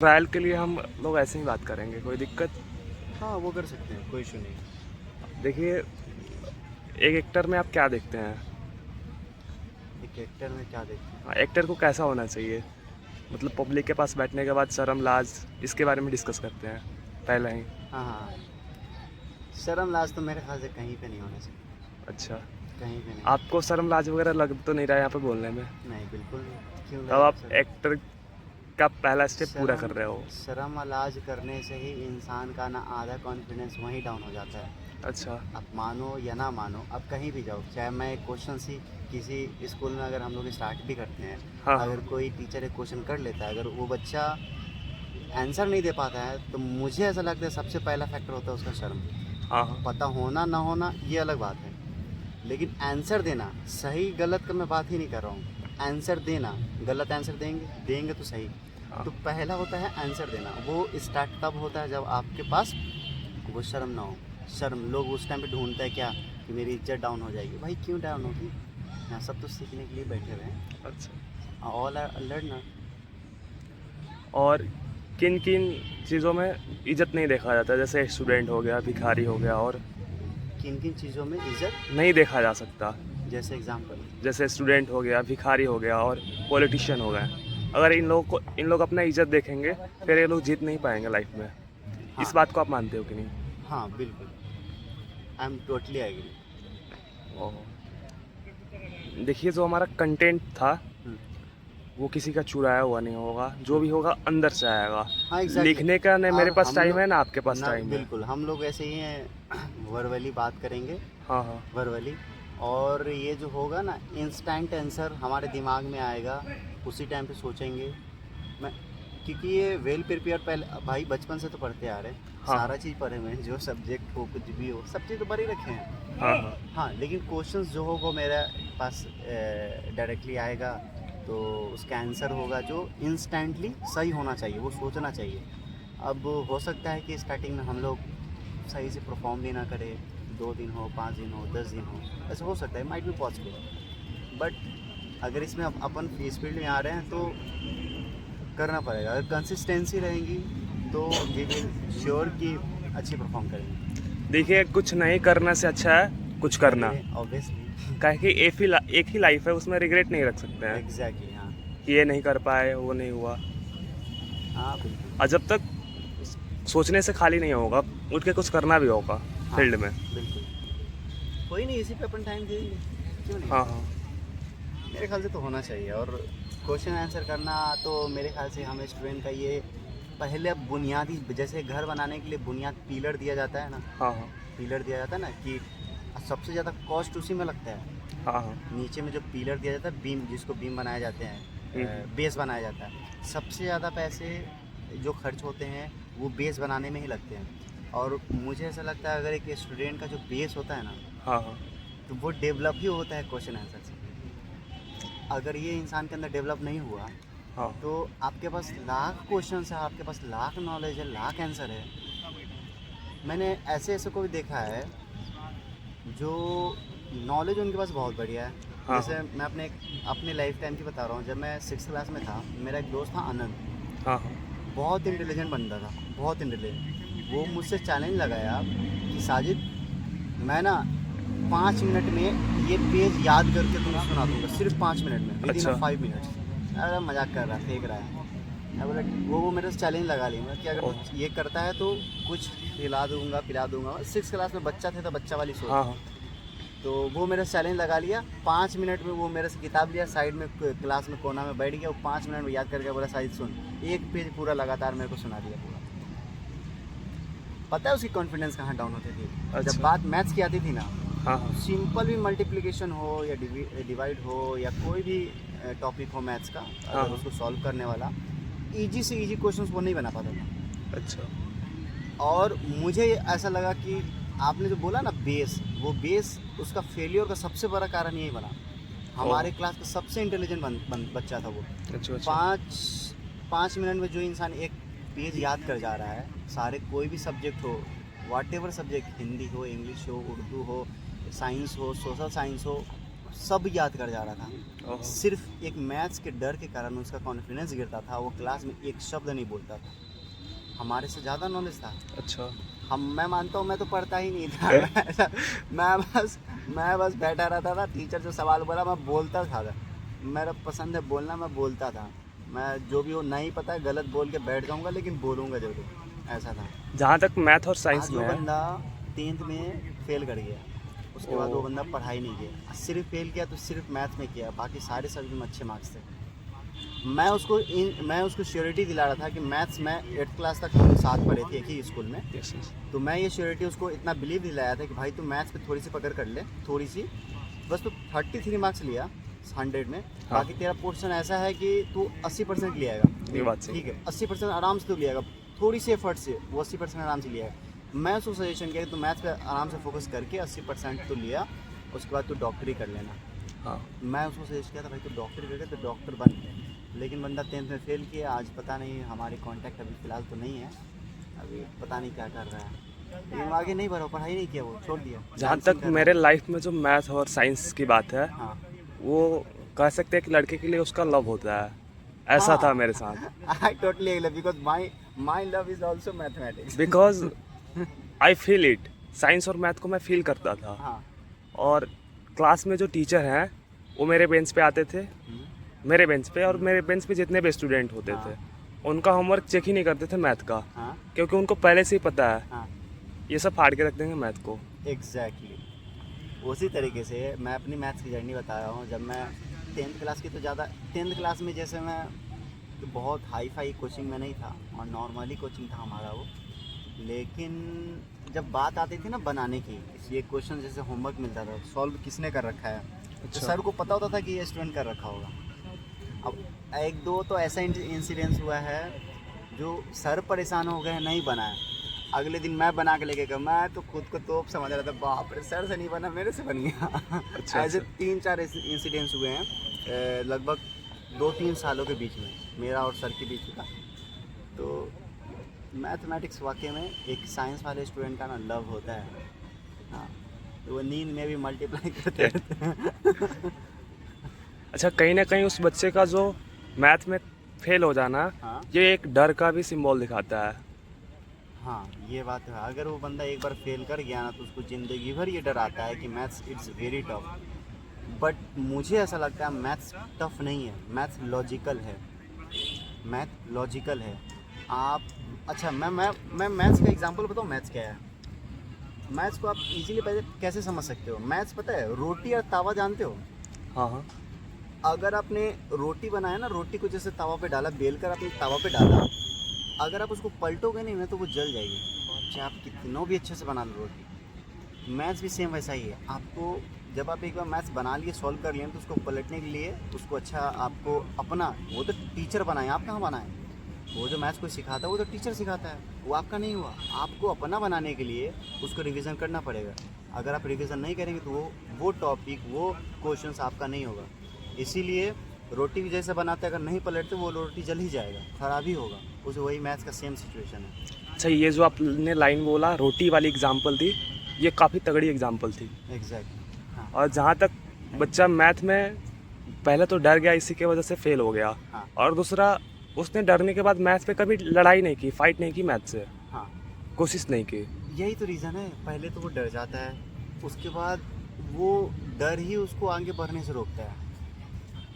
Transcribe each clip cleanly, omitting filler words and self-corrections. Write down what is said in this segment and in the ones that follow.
Trial के लिए हम लोग ऐसे ही बात करेंगे, कोई दिक्कत? हाँ, वो कर सकते हैं, कोई इशू नहीं। देखिए, एक एक्टर में आप क्या देखते हैं? एक एक्टर में क्या देखते हैं? हाँ, एक्टर को कैसा होना चाहिए? मतलब पब्लिक के पास बैठने के बाद शर्म, लाज, इसके बारे में डिस्कस करते हैं पहले ही। हाँ, हाँ। शर्म लाज तो मेरे ख्याल से कहीं पे नहीं होना चाहिए, अच्छा, कहीं पे नहीं। आपको शर्म लाज वगैरह लग तो नहीं रहा है यहाँ पे बोलने में? नहीं, बिल्कुल नहीं। क्यों तब लगेगा आप शर्म? एक्टर का पहला स्टेप पूरा कर शर्म रहे हो। शर्म लाज करने से ही इंसान का ना आधा कॉन्फिडेंस वहीं डाउन हो जाता है। अच्छा। आप मानो या ना मानो, आप कहीं भी जाओ, चाहे मैं एक क्वेश्चन सी किसी स्कूल में अगर हम लोग स्टार्ट भी करते हैं, हाँ अगर हाँ। कोई टीचर एक क्वेश्चन कर लेता है, अगर वो बच्चा आंसर नहीं दे पाता है, तो मुझे ऐसा लगता है सबसे पहला फैक्टर होता है उसका शर्म। हाँ हाँ। पता होना ना होना ये अलग बात है, लेकिन आंसर देना, सही गलत का मैं बात ही नहीं कर रहा हूँ, आंसर देना, गलत आंसर देंगे देंगे तो सही। हाँ। तो पहला होता है आंसर देना, वो स्टार्ट तब होता है जब आपके पास वो शर्म ना हो। शर्म लोग उस टाइम पे ढूंढते हैं क्या, कि मेरी इज्जत डाउन हो जाएगी। भाई क्यों डाउन होगी? यहाँ सब तो सीखने के लिए बैठे हुए हैं। अच्छा। All are learner. और किन किन चीज़ों में इज्जत नहीं देखा जाता, जैसे स्टूडेंट हो गया, भिखारी हो गया, और किन किन चीज़ों में इज्जत? नहीं देखा जा सकता? जैसे एग्जाम्पल। जैसे स्टूडेंट हो गया, भिखारी हो गया, और पॉलिटिशियन हो गए। अगर इन लोग अपना इज्जत देखेंगे, फिर ये लोग जीत नहीं पाएंगे लाइफ में। इस हाँ, बात को आप मानते हो कि नहीं? हाँ, बिल्कुल। I am totally agree. Oh. देखिए, जो हमारा कंटेंट था हम्म, वो किसी का चुराया हुआ नहीं होगा, जो भी होगा अंदर से आएगा। हाँ, एग्जैक्टली। लिखने का न मेरे और पास हम टाइम लोग है ना आपके पास ना, टाइम है। बिल्कुल हम लोग ऐसे ही हैं, वर्बली बात करेंगे, हाँ हाँ। वर्बली। और ये जो होगा ना, इंस्टेंट आंसर हमारे दिमाग में आएगा, उसी टाइम पे सोचेंगे। मैं क्योंकि ये वेल प्रिपेयर पहले भाई बचपन से तो पढ़ते आ रहे हैं, हाँ सारा हाँ। चीज़ पढ़े हुए हैं, जो सब्जेक्ट हो कुछ भी हो सब चीज़ तो पढ़ ही रखे हैं। हाँ हाँ। हाँ, लेकिन क्वेश्चंस जो होगा मेरे पास डायरेक्टली आएगा, तो उसका आंसर होगा जो इंस्टेंटली सही होना चाहिए, वो सोचना चाहिए। अब हो सकता है कि स्टार्टिंग में हम लोग सही से परफॉर्म भी ना करें, 2 दिन हो, 5 दिन हो, 10 दिन हो, ऐसा हो सकता है, माइट बी पॉसिबल। बट अगर इसमें अपन इस फील्ड में आ रहे हैं तो करना पड़ेगा। अगर कंसिस्टेंसी रहेगी तो वी विल श्योर कि अच्छी परफॉर्म करेंगे। देखिए, कुछ नहीं करने से अच्छा है कुछ करना। करिए ऑब्वियसली। काहे कि एक ही लाइफ है, उसमें रिग्रेट नहीं रख सकते हैं एग्जैक्टली, हाँ। कि ये नहीं कर पाए, वो नहीं हुआ। हाँ, बिल्कुल। और जब तक सोचने से खाली नहीं होगा, उठ के कुछ करना भी होगा हाँ, फील्ड में। बिल्कुल। कोई नहीं, इसी पे अपन टाइम दे देंगे, क्यों नहीं? हाँ हाँ। मेरे ख्याल से तो होना चाहिए। और क्वेश्चन आंसर करना तो मेरे ख्याल से हमें स्टूडेंट का ये पहले बुनियादी, जैसे घर बनाने के लिए बुनियाद पिलर दिया जाता है ना, हाँ हाँ। पिलर दिया जाता है ना, कि सबसे ज़्यादा कॉस्ट उसी में लगता है। हाँ हाँ। नीचे में जो पिलर दिया जाता है, बीम, जिसको बीम बनाए जाते हैं, बेस बनाया जाता है, सबसे ज़्यादा पैसे जो खर्च होते हैं वो बेस बनाने में ही लगते हैं। और मुझे ऐसा लगता है अगर एक स्टूडेंट का जो बेस होता है ना, हाँ हाँ। तो वो डेवलप ही होता है क्वेश्चन आंसर से। अगर ये इंसान के अंदर डेवलप नहीं हुआ, हाँ। तो आपके पास लाख क्वेश्चन है, आपके पास लाख नॉलेज है, लाख आंसर है। मैंने ऐसे ऐसे को भी देखा है जो नॉलेज उनके पास बहुत बढ़िया है। हाँ जैसे मैं अपने लाइफ टाइम की बता रहा हूँ, जब मैं 6th क्लास में था, मेरा एक दोस्त था आनंद। हाँ। हाँ बहुत इंटेलिजेंट बंदा था, बहुत इंटेलिजेंट। वो मुझसे चैलेंज लगाया कि साजिद, मैं ना 5 मिनट में ये पेज याद करके तुम्हें सुना दूंगा, सिर्फ 5 मिनट में, विद इन अच्छा। 5 मिनट्स। अरे मजाक कर रहा, फेंक रहा है। मैं बोला, वो मेरे से चैलेंज लगा ली मैं कि अगर ओह। तू ये करता है तो कुछ खिला दूंगा, पिला दूंगा। 6th क्लास में बच्चा थे तो बच्चा वाली सोच। हाँ हाँ। तो वो मेरे से चैलेंज लगा लिया। 5 मिनट में वो मेरे से किताब लिया, साइड में क्लास में कोना में बैठ गया, वो 5 मिनट में याद करके बोला, साजिद सुन। एक पेज पूरा लगातार मेरे को सुना दिया पूरा। पता है उसकी कॉन्फिडेंस कहाँ डाउन होती थी? जब अच्छा। बात मैथ्स की आती थी ना, हाँ हाँ। सिंपल भी मल्टीप्लिकेशन हो या डिवाइड हो या कोई भी टॉपिक हो मैथ्स का, हाँ अगर हाँ। उसको सॉल्व करने वाला, इजी से इजी क्वेश्चंस वो नहीं बना पाता था। अच्छा। और मुझे ऐसा लगा कि आपने जो बोला ना बेस, वो बेस उसका फेलियर का सबसे बड़ा कारण यही बना। ओह। हमारे क्लास का सबसे इंटेलिजेंट बच्चा था वो। अच्छा अच्छा। 5 5 मिनट में जो इंसान एक पेज याद कर जा रहा है, सारे कोई भी सब्जेक्ट हो, वाट एवर सब्जेक्ट, हिंदी हो, इंग्लिश हो, उर्दू हो, साइंस हो, सोशल साइंस हो, सब याद कर जा रहा था। ओह, सिर्फ एक मैथ्स के डर के कारण उसका कॉन्फिडेंस गिरता था, वो क्लास में एक शब्द नहीं बोलता था। हमारे से ज़्यादा नॉलेज था। अच्छा। मैं मानता हूँ मैं तो पढ़ता ही नहीं था। मैं बस बैठा रहता था, टीचर जो सवाल बोला मैं बोलता था। मेरा पसंद है बोलना, मैं बोलता था। मैं जो भी हो नहीं पता है गलत बोल के बैठ जाऊँगा, लेकिन बोलूँगा जरूर, ऐसा था। जहाँ तक मैथ और साइंस आज वो में है। बंदा 10th में फेल कर गया, उसके बाद वो ओ, बंदा पढ़ाई नहीं किया, सिर्फ फेल किया तो सिर्फ मैथ में किया, बाकी सारे सब्जेक्ट में अच्छे मार्क्स थे। मैं उसको श्योरिटी दिला रहा था कि मैथ्स में 8th क्लास तक हम साथ पढ़े थे एक ही स्कूल में। Yes yes. तो मैं ये श्योरिटी उसको इतना बिलीव दिलाया था कि भाई तू मैथ्स पे थोड़ी सी पकड़ कर ले, थोड़ी सी बस। तू 33 मार्क्स लिया 100 में, हाँ। बाकी तेरा पोर्शन ऐसा है कि तू 80% ले आएगा। ये बात सही। ठीक है, 80% आराम से तू ले आएगा, थोड़ी सी एफर्ट से वो 80% आराम से लिया है। मैं उसको सजेशन किया कि तू मैथ्स पे आराम से फोकस करके 80% तो लिया, उसके बाद तू डॉक्टरी कर लेना। हाँ। मैं उसको सजेस्ट किया था भाई तू डॉक्टरी करके तो डॉक्टर बन, लेकिन बंदा 10th में फेल किया। आज पता नहीं, हमारे कांटेक्ट अभी फ़िलहाल तो नहीं है, अभी पता नहीं क्या कर रहा है, लेकिन वो आगे नहीं बढ़ा, पढ़ाई नहीं किया, वो छोड़ दिया। जहाँ डांसिंग तक कर रहा मेरे लाइफ में जो मैथ और साइंस की बात है, है। हाँ वो कह सकते हैं कि लड़के के लिए उसका लव होता है। ऐसा था मेरे साथ। I totally agree, because my love is also mathematics. Because I feel it. Science और मैथ को मैं फील करता था। हाँ। और क्लास में जो टीचर हैं वो मेरे बेंच पे आते थे, मेरे बेंच पे, और मेरे बेंच पे जितने भी स्टूडेंट होते हाँ। थे उनका होमवर्क चेक ही नहीं करते थे मैथ का, हाँ। क्योंकि उनको पहले से ही पता है हाँ ये सब फाड़ के रख देंगे मैथ को। एग्जैक्टली उसी तरीके से मैं अपनी मैथ्स की जर्नी बता रहा हूँ। जब मैं 10th क्लास की, तो ज़्यादा 10th क्लास में जैसे मैं तो बहुत हाई फाई कोचिंग में नहीं था, और नॉर्मली कोचिंग था हमारा वो। लेकिन जब बात आती थी ना बनाने की, ये क्वेश्चन जैसे होमवर्क मिलता था, सॉल्व किसने कर रखा है, तो अच्छा। सर को पता होता था कि ये स्टूडेंट कर रखा होगा। अब एक दो तो ऐसा इंसिडेंस हुआ है जो सर परेशान हो गए नहीं बनाया, अगले दिन मैं बना के लेके गया। मैं तो खुद को तोप समझ रहा था, बाप रे सर से नहीं बना, मेरे से बन गया। अच्छा, ऐसे अच्छा। 3-4 इंसिडेंट्स हुए हैं लगभग 2-3 सालों के बीच में, मेरा और सर के बीच का। तो मैथमेटिक्स वाकई में एक साइंस वाले स्टूडेंट का ना लव होता है। हाँ, तो वो नींद में भी मल्टीप्लाई करते रहते हैं। अच्छा, कहीं ना कहीं उस बच्चे का जो मैथ में फेल हो जाना, हाँ ये एक डर का भी सिंबल दिखाता है। हाँ, ये बात है। अगर वो बंदा एक बार फेल कर गया ना, तो उसको ज़िंदगी भर ये डर आता है कि maths it's very tough. But मुझे ऐसा लगता है मैथ्स टफ नहीं है, मैथ्स लॉजिकल है। मैथ लॉजिकल है। आप अच्छा, मैं मैथ्स का एग्जांपल बताऊँ। मैथ्स क्या है? मैथ्स को आप इजीली पहले कैसे समझ सकते हो? मैथ्स पता है, रोटी और तावा जानते हो? हाँ हाँ। अगर आपने रोटी बनाया ना, रोटी को जैसे तवा पे डाला, बेल कर आपने तवा पे डाला, अगर आप उसको पलटोगे नहीं ना तो वो जल जाएगी, चाहे आप कितना भी अच्छे से बना लो रोटी। मैथ्स भी सेम वैसा ही है। आपको जब आप एक बार मैथ्स बना लिए, सॉल्व कर लिए, तो उसको पलटने के लिए उसको अच्छा आपको अपना, वो तो टीचर बनाए, आप कहाँ बनाए? वो जो मैथ्स को सिखाता है वो तो टीचर सिखाता है, वो आपका नहीं हुआ। आपको अपना बनाने के लिए उसको रिवीजन करना पड़ेगा। अगर आप रिवीजन नहीं करेंगे तो वो टॉपिक, वो क्वेश्चंस आपका नहीं होगा। इसीलिए रोटी भी जैसे बनाते हैं, अगर नहीं पलटते वो रोटी जल ही जाएगा, ख़राब ही होगा। उसे वही मैथ्स का सेम सिचुएशन है। अच्छा, ये जो आपने लाइन बोला, रोटी वाली एग्जाम्पल थी, ये काफ़ी तगड़ी एग्जाम्पल थी। एग्जैक्टली। हाँ और जहाँ तक बच्चा मैथ में पहले तो डर गया, इसी की वजह से फेल हो गया। हाँ और दूसरा, उसने डरने के बाद मैथ पे कभी लड़ाई नहीं की, फाइट नहीं की मैथ से, हाँ, कोशिश नहीं की। यही तो रीज़न है। पहले तो वो डर जाता है, उसके बाद वो डर ही उसको आगे बढ़ने से रोकता है।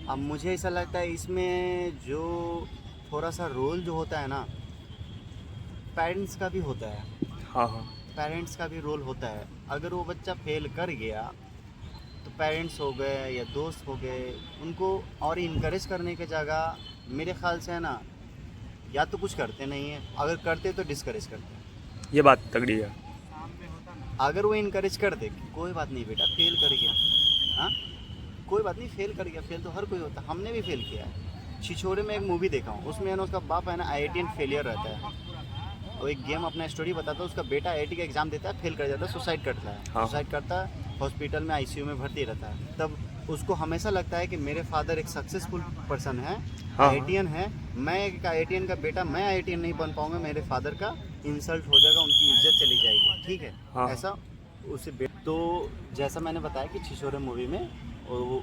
अब मुझे ऐसा लगता है इसमें जो थोड़ा सा रोल जो होता है ना, पेरेंट्स का भी होता है। हाँ हाँ। पेरेंट्स का भी रोल होता है। अगर वो बच्चा फेल कर गया तो पेरेंट्स हो गए या दोस्त हो गए, उनको और इनकरेज करने की जगह मेरे ख्याल से है ना, या तो कुछ करते नहीं हैं, अगर करते तो डिस्करेज करते हैं। ये बात तगड़ी है। अगर वो इनकरेज कर दे कि कोई बात नहीं बेटा, फेल कर गया, हाँ कोई बात नहीं, फेल कर गया, फेल तो हर कोई होता है, हमने भी फेल किया है। छिछोरे में एक मूवी देखा हूँ, उसमें है ना उसका बाप है ना IITian फेलियर रहता है, वो एक गेम अपना स्टोरी बताता है। उसका बेटा IIT का एग्ज़ाम देता है, फेल कर जाता है, सुसाइड करता है। हाँ। सुसाइड करता है, हॉस्पिटल में ICU में भर्ती रहता है। तब उसको हमेशा लगता है कि मेरे फादर एक सक्सेसफुल पर्सन है, हाँ। IITian है, मैं एक IITian का बेटा, मैं IITian नहीं बन पाऊंगा, मेरे फादर का इंसल्ट हो जाएगा, उनकी इज्जत चली जाएगी। ठीक है, हाँ। ऐसा उसे तो जैसा मैंने बताया कि छिछोरे मूवी में और वो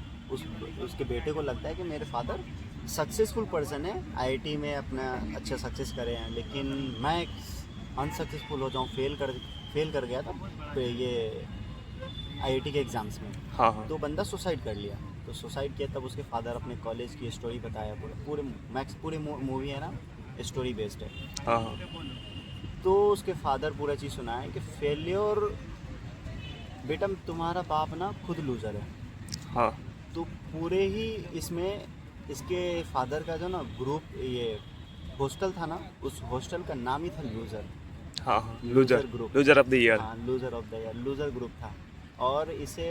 उसके बेटे को लगता है कि मेरे फादर सक्सेसफुल पर्सन है, आईआईटी में अपना अच्छा सक्सेस करे हैं, लेकिन मैं अनसक्सेसफुल हो जाऊँ, फेल कर गया था ये आईआईटी के एग्ज़ाम्स में। हाँ हाँ तो बंदा सुसाइड कर लिया। तो सुसाइड किया तब उसके फादर अपने कॉलेज की स्टोरी बताया, पूरी मूवी है ना स्टोरी बेस्ड है। हाँ हाँ तो उसके फादर पूरा चीज़ सुनाए कि फेलियर बेटा तुम्हारा बाप ना खुद लूज़र है। हाँ तो पूरे ही इसमें इसके फादर का जो ना ग्रुप ये हॉस्टल था ना, उस हॉस्टल का नाम ही था लूज़र। हाँ हाँ loser loser group, loser of the year. हाँ loser of the year, loser group था। और इसे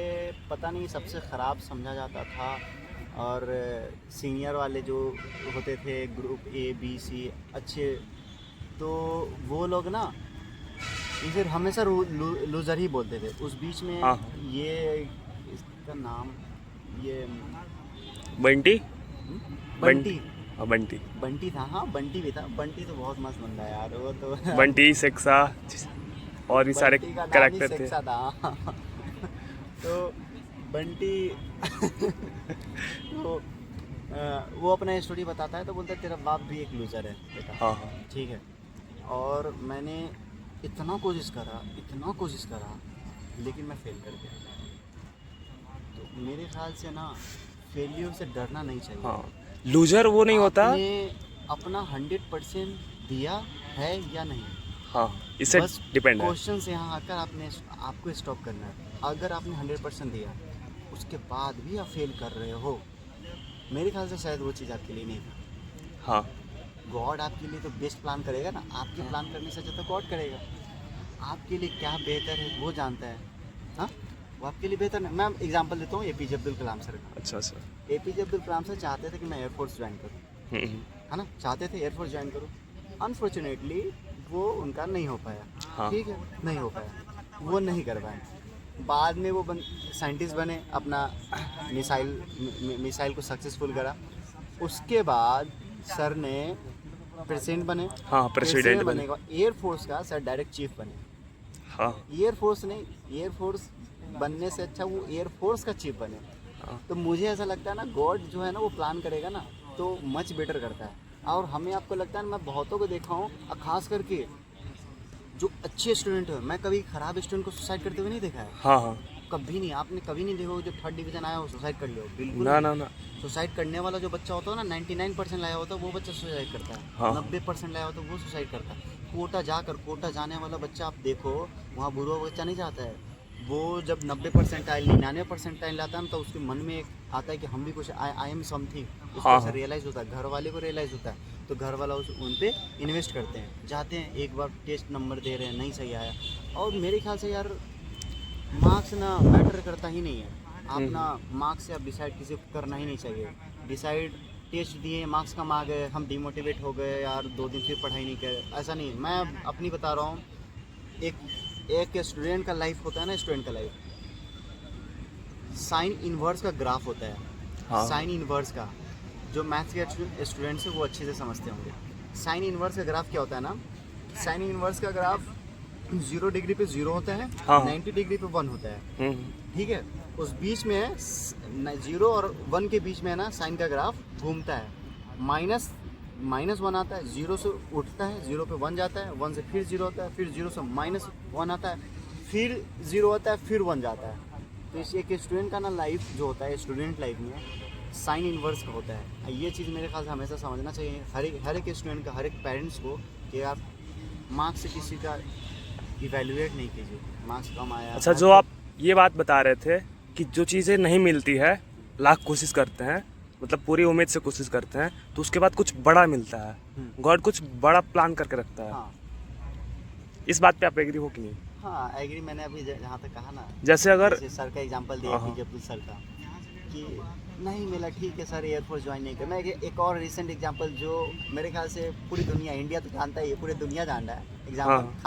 पता नहीं सबसे ख़राब समझा जाता था, और सीनियर वाले जो होते थे ग्रुप ए बी सी अच्छे, तो वो लोग ना इसे हमेशा लूज़र ही बोलते थे। उस बीच में हाँ। ये इसका नाम ये बंटी बंटी हाँ बंटी बंटी था। हाँ बंटी भी था। बंटी तो बहुत मस्त बंदा है यार वो तो बंटी सेक्सा और भी सारे बंटी का नाम ही कैरेक्टर थे। सेक्सा था। तो बंटी तो वो अपना स्टोरी बताता है तो बोलता है तेरा बाप भी एक लूज़र है बेटा। हाँ हाँ ठीक है। और मैंने इतना कोशिश करा लेकिन मैं फेल कर गया। तो मेरे ख्याल से ना फेलियर से डरना नहीं चाहिए। हाँ लूजर वो नहीं होता। आपने अपना 100% दिया है या नहीं, हाँ इससे बस डिपेंड है। क्वेश्चन से यहाँ आकर आपको स्टॉप करना है। अगर आपने 100% दिया उसके बाद भी आप फेल कर रहे हो, मेरे ख्याल से शायद वो चीज़ आपके लिए नहीं था। हाँ गॉड आपके लिए तो बेस्ट प्लान करेगा ना, आपके प्लान करने से ज़्यादा गॉड करेगा। आपके लिए क्या बेहतर है वो जानता है। हाँ वो आपके लिए बेहतर नहीं। मैं एग्जांपल देता हूँ एपीजे अब्दुल कलाम सर का। अच्छा अच्छा। एपीजे अब्दुल कलाम सर चाहते थे कि मैं एयरफोर्स ज्वाइन करूँ, हम्म, है ना, चाहते थे एयरफोर्स ज्वाइन करूँ। अनफॉर्चुनेटली वो उनका नहीं हो पाया। हाँ। ठीक है, नहीं हो पाया, वो नहीं कर पाए। बाद में वो साइंटिस्ट बने, अपना मिसाइल को सक्सेसफुल करा। उसके बाद सर ने प्रेसिडेंट बने। हाँ प्रेसिडेंट बने। बनेगा एयरफोर्स का सर डायरेक्ट चीफ बने। हाँ एयरफोर्स बनने से अच्छा वो एयरफोर्स का चीफ बने। हाँ तो मुझे ऐसा लगता है ना गॉड जो है ना वो प्लान करेगा ना तो मच बेटर करता है। और हमें आपको लगता है ना, मैं बहुतों को देखा हूँ, खास करके जो अच्छे स्टूडेंट है, मैं कभी खराब स्टूडेंट को सुसाइड करते हुए नहीं देखा है। हाँ हाँ कभी नहीं, आपने कभी नहीं देखा जो 3rd डिवीजन आया वो सुसाइड कर लिया हो, बिल्कुल ना नहीं। ना ना। सुसाइड करने वाला जो बच्चा होता है ना 99% लाया होता है वो बच्चा सुसाइड करता है। हाँ। 90% लाया होता है वो सुसाइड करता है। कोटा जाने वाला बच्चा आप देखो, वहाँ बुरा बच्चा नहीं जाता है। वो जब 90% 99% लाता है ना तो उसके मन में एक आता है कि हम भी कुछ आई एम समथिंग, उसको हाँ, ऐसा हाँ। रियलाइज़ होता है, घर वाले को रियलाइज़ होता है। तो घर वाला उन पे इन्वेस्ट करते हैं, जाते हैं, एक बार टेस्ट नंबर दे रहे हैं, नहीं सही आया। और मेरे ख्याल से यार मार्क्स ना मैटर करता ही नहीं है। आप ना मार्क्स से आप डिसाइड किसी को करना ही नहीं चाहिए। डिसाइड टेस्ट दिए, मार्क्स कम आ गए, हम डिमोटिवेट हो गए यार, 2 दिन फिर पढ़ाई नहीं करे, ऐसा नहीं। मैं अपनी बता रहा हूँ, एक स्टूडेंट का लाइफ होता है ना, स्टूडेंट का लाइफ साइन इनवर्स का ग्राफ होता है। हाँ। साइन इनवर्स का जो मैथ्स के स्टूडेंट्स हैं वो अच्छे से समझते होंगे। साइन इनवर्स का ग्राफ क्या होता है ना, साइन इनवर्स का ग्राफ 0 डिग्री पे 0 होता है, हाँ। 90 डिग्री पे 1 होता है। हम्म, ठीक है, उस बीच में 0 और 1 के बीच में है ना साइन का ग्राफ घूमता है। -1 आता है, 0 से उठता है, 0 पे 1 जाता है, 1 से फिर 0 होता है, फिर 0 से -1 आता है, फिर 0 आता है, फिर 1 जाता है। तो इस एक स्टूडेंट का ना लाइफ जो होता है, स्टूडेंट लाइफ में साइन इनवर्स का होता है। ये चीज़ मेरे ख्याल से हमेशा समझना चाहिए हर एक स्टूडेंट का, हर एक पेरेंट्स को, कि आप मार्क्स से किसी का इवेल्युएट नहीं कीजिए। मार्क्स कम आया। अच्छा, जो आप ये बात बता रहे थे कि जो चीज़ें नहीं मिलती है, लाख कोशिश करते हैं, मतलब पूरी उम्मीद से कोशिश करते हैं, तो उसके बाद कुछ बड़ा मिलता है। गॉड कुछ बड़ा प्लान करके रखता है। हाँ इस बात पे आप एग्री हो कि नहीं? हाँ एग्री। मैंने अभी जहाँ तक कहा ना, जैसे अगर सर का एग्जांपल दिया एपीजे अब्दुल सर का कि नहीं मिला, ठीक है सर एयरफोर्स ज्वाइन नहीं किया। मैं एक और रिसेंट एग्जांपल जो मेरे ख्याल से पूरी दुनिया, इंडिया तो जानता ही है, पूरी दुनिया जान रहा है, एग्जांपल हाँ।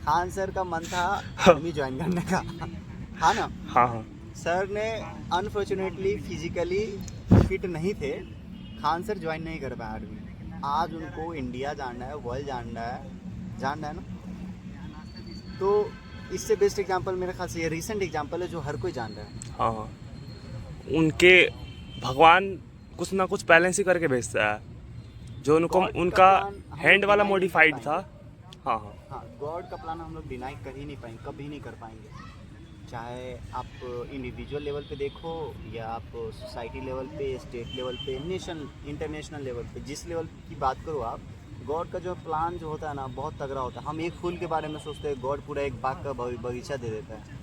खान सर का मन था आर्मी ज्वाइन करने का। हाँ ना, हाँ हाँ सर ने अनफॉर्चुनेटली फिजिकली फिट नहीं थे, खान सर ज्वाइन नहीं कर पाए आर्मी। आज उनको इंडिया जानना है, वर्ल्ड जानना है ना। तो इससे बेस्ट एग्जांपल मेरे ख्याल से ये रिसेंट एग्जांपल है जो हर कोई जान रहा है। हाँ हाँ उनके भगवान कुछ ना कुछ बैलेंस ही करके भेजता है, जो उनको God का उनका plan हम हैंड लोग वाला deny नहीं मॉडिफाइड कर था। पाएंगे। हाँ हाँ हाँ, गॉड का प्लान हम लोग डिनाई कर ही नहीं पाएंगे, कभी नहीं कर पाएंगे। चाहे आप इंडिविजुअल लेवल पे देखो या आप सोसाइटी लेवल पे, स्टेट लेवल पे, नेशन इंटरनेशनल लेवल पे, जिस लेवल की बात करो आप, गॉड का जो प्लान जो होता है ना बहुत तगड़ा होता है। हम एक फूल के बारे में सोचते हैं, गॉड पूरा एक बाग का बगीचा दे देता है। सही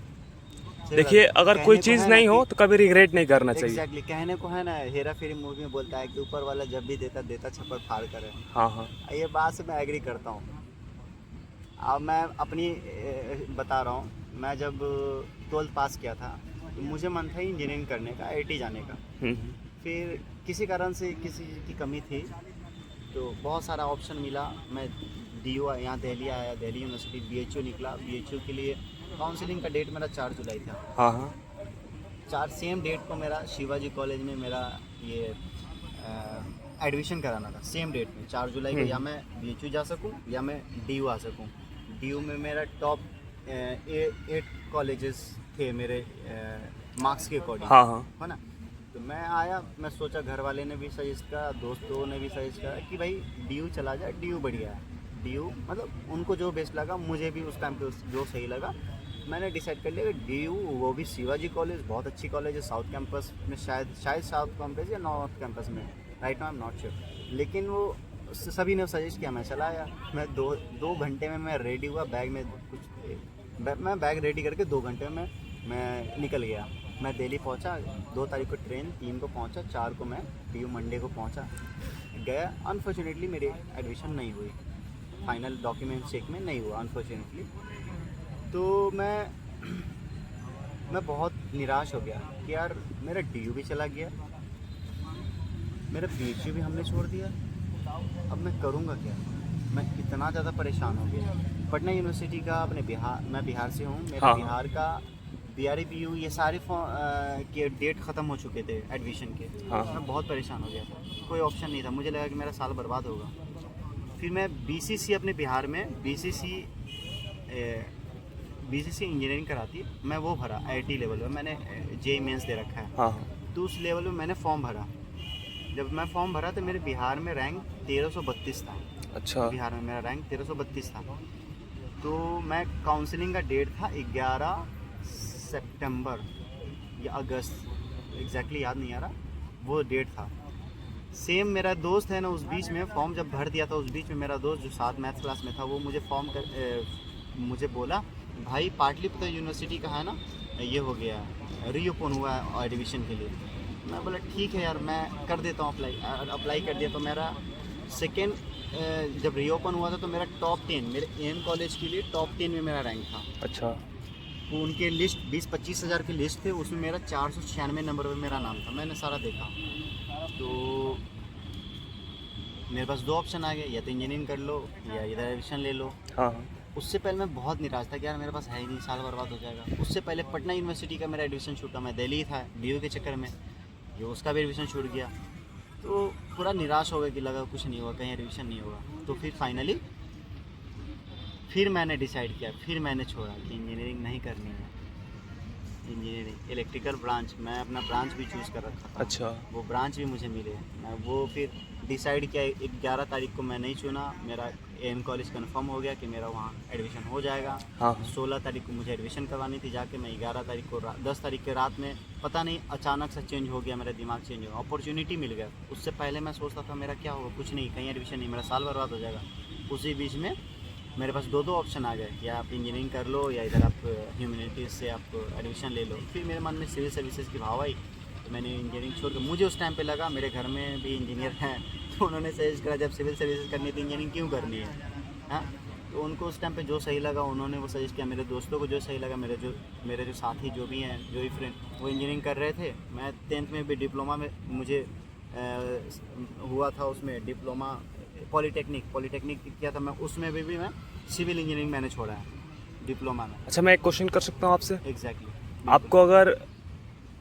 बात देखिए, है। अगर कहने कोई को चीज़ है ना नहीं हो कि तो कभी रिग्रेट नहीं करना चाहिए। एग्जैक्टली कहने को है ना, हेरा फेरी मूवी में बोलता है कि ऊपर वाला जब भी देता देता छप्पर फाड़ करे। हाँ हाँ ये बात से मैं एग्री करता हूँ। अब मैं अपनी बता रहा हूँ, मैं जब 12th पास किया था तो मुझे मन था इंजीनियरिंग करने का, आईआईटी जाने का। हम्म, फिर किसी कारण से किसी चीज़ की कमी थी तो बहुत सारा ऑप्शन मिला। मैं DU यहाँ दिल्ली आया, दिल्ली यूनिवर्सिटी BHU निकला। BHU के लिए काउंसलिंग का डेट मेरा 4 जुलाई था। हाँ हाँ 4 सेम डेट को मेरा शिवाजी कॉलेज में मेरा ये एडमिशन कराना था। सेम डेट में 4 जुलाई को या मैं BHU जा सकूं या मैं DU आ सकूं। DU में मेरा टॉप 8 कॉलेजेस थे मेरे मार्क्स के अकॉर्डिंग, हाँ हाँ है ना। तो मैं आया, मैं सोचा घर वाले ने भी सजेस्ट करा, दोस्तों ने भी सजेस्ट करा कि भाई DU चला जा, DU बढ़िया है। DU मतलब उनको जो बेस्ट लगा, मुझे भी उस टाइम पे जो सही लगा, मैंने डिसाइड कर लिया कि DU, वो भी शिवाजी कॉलेज, बहुत अच्छी कॉलेज है साउथ कैंपस में, शायद साउथ कैंपस या नॉर्थ कैंपस में, right now I am not sure. लेकिन वो सभी ने सजेस्ट किया, मैं चला आया। मैं दो घंटे में मैं रेडी हुआ, बैग में मैं बैग रेडी करके 2 घंटे में मैं निकल गया। मैं दिल्ली पहुंचा, 2 तारीख को ट्रेन, 3 को पहुंचा, 4 को मैं DU मंडे को पहुंचा गया। अनफॉर्चुनेटली मेरी एडमिशन नहीं हुई, फाइनल डॉक्यूमेंट चेक में नहीं हुआ अनफॉर्चुनेटली। तो मैं बहुत निराश हो गया कि यार मेरा DU भी चला गया, मेरा BHU भी हमने छोड़ दिया, अब मैं करूँगा क्या। मैं इतना ज़्यादा परेशान हो गया। पटना यूनिवर्सिटी का अपने मैं बिहार से हूँ, मेरे हाँ। बिहार का BRE-BU ये सारे के डेट ख़त्म हो चुके थे एडमिशन के। हाँ। मैं बहुत परेशान हो गया था, कोई ऑप्शन नहीं था। मुझे लगा कि मेरा साल बर्बाद होगा। फिर मैं BCC अपने बिहार में BCC इंजीनियरिंग कराती, मैं वो भरा IIT लेवल में। मैंने JEE मेंस दे रखा है, हाँ हाँ तो उस लेवल में मैंने फॉर्म भरा। जब मैं फॉर्म भरा तो मेरे बिहार में रैंक 1332 था। अच्छा बिहार में मेरा रैंक 1332 था। तो मैं काउंसलिंग का डेट था 11 सितंबर या अगस्त, एग्जैक्टली याद नहीं आ रहा, वो डेट था। सेम मेरा दोस्त है ना, उस बीच में फॉर्म जब भर दिया था, उस बीच में मेरा दोस्त जो साथ मैथ्स क्लास में था, वो मुझे मुझे बोला, भाई पाटलिपुत्र यूनिवर्सिटी का है ना, ये हो गया, रीओपन हुआ है एडमिशन के लिए। मैं बोला ठीक है यार, मैं कर देता हूँ अप्लाई कर दिया। तो मेरा सेकेंड जब रीओपन हुआ था तो मेरा टॉप 10, मेरे AM कॉलेज के लिए टॉप 10 में मेरा रैंक था। अच्छा तो उनके लिस्ट 20-25 हज़ार की लिस्ट थे, उसमें मेरा 496 नंबर पर मेरा नाम था। मैंने सारा देखा तो मेरे पास 2 ऑप्शन आ गए, या तो इंजीनियरिंग कर लो या इधर एडमिशन ले लो। हाँ हाँ उससे पहले मैं बहुत निराश था कि यार मेरे पास है ही नहीं, साल बर्बाद हो जाएगा। उससे पहले पटना यूनिवर्सिटी का मेरा एडमिशन छूटा, मैं दिल्ली था DU के चक्कर में, जो उसका भी एडमिशन छूट गया। तो पूरा निराश हो गया कि लगा कुछ नहीं हुआ, कहीं एडमिशन नहीं होगा। तो फिर फाइनली फिर मैंने डिसाइड किया, फिर मैंने छोड़ा कि इंजीनियरिंग नहीं करनी है। इंजीनियरिंग इलेक्ट्रिकल ब्रांच, मैं अपना ब्रांच भी चूज़ कर रखा था। अच्छा वो ब्रांच भी मुझे मिले, मैं वो फिर डिसाइड किया। 11 तारीख को मैं नहीं चुना, मेरा AM कॉलेज कंफर्म हो गया कि मेरा वहाँ एडमिशन हो जाएगा। हाँ 16 तारीख को मुझे एडमिशन करवानी थी जाके। मैं 11 तारीख को 10 तारीख के रात में पता नहीं अचानक से चेंज हो गया, मेरा दिमाग चेंज हो गया, अपॉर्चुनिटी मिल गया। उससे पहले मैं सोचता था मेरा क्या होगा, कुछ नहीं, कहीं एडमिशन नहीं, मेरा साल बर्बाद हो जाएगा। उसी बीच में मेरे पास 2 ऑप्शन आ गए, या आप इंजीनियरिंग कर लो या इधर आप ह्यूमैनिटीज़ से आप एडमिशन ले लो। फिर मेरे मन में सिविल सर्विसेज की भाव आई, तो मैंने इंजीनियरिंग छोड़ के, मुझे उस टाइम पे लगा, मेरे घर में भी इंजीनियर हैं तो उन्होंने सजेस्ट करा जब सिविल सर्विसेज करनी थी इंजीनियरिंग क्यों करनी है, हाँ। तो उनको उस टाइम पे जो सही लगा उन्होंने वो सजेस्ट किया। मेरे दोस्तों को जो सही लगा, मेरे जो साथी जो भी हैं, जो भी फ्रेंड, वो इंजीनियरिंग कर रहे थे। मैं 10th में भी डिप्लोमा में मुझे हुआ था, उसमें डिप्लोमा पॉलीटेक्निक किया था मैं, उसमें भी मैं सिविल इंजीनियरिंग मैंने छोड़ा है डिप्लोमा में। अच्छा, मैं एक क्वेश्चन कर सकता हूँ आपसे? एग्जैक्टली। आपको अगर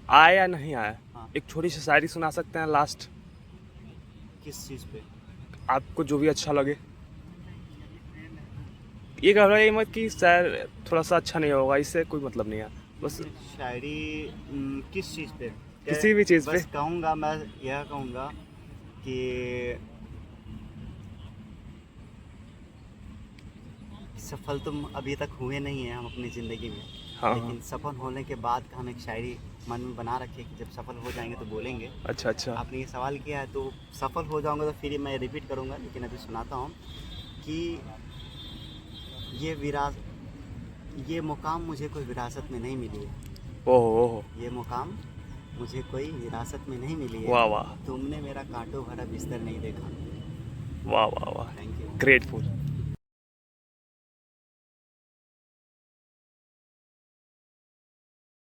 आए या नहीं आए, हाँ। एक छोटी सी शायरी सुना सकते हैं लास्ट? किस चीज़ पे? आपको जो भी अच्छा लगे। ये घबराइए मत कि शायद थोड़ा सा अच्छा नहीं होगा, इससे कोई मतलब नहीं है। बस शायरी किस चीज़ पे? किसी भी चीज़ पे। बस कहूँगा, मैं यह कहूँगा कि सफल तुम अभी तक हुए नहीं हैं हम अपनी ज़िंदगी में, हाँ, लेकिन सफल होने के बाद का हम एक शायरी मन में बना रखे कि जब सफल हो जाएंगे तो बोलेंगे। अच्छा अच्छा। आपने ये सवाल किया है तो सफल हो जाऊंगा तो फिर मैं रिपीट करूंगा, लेकिन अभी सुनाता हूँ कि ये मुकाम मुझे कोई विरासत में नहीं मिली है। ओहो ओहो। ये मुकाम मुझे कोई विरासत में नहीं मिली है। वाह वाह तुमने मेरा कांटों भरा बिस्तर नहीं देखा। वाह वाह वाह। Thank you. ग्रेटफुल।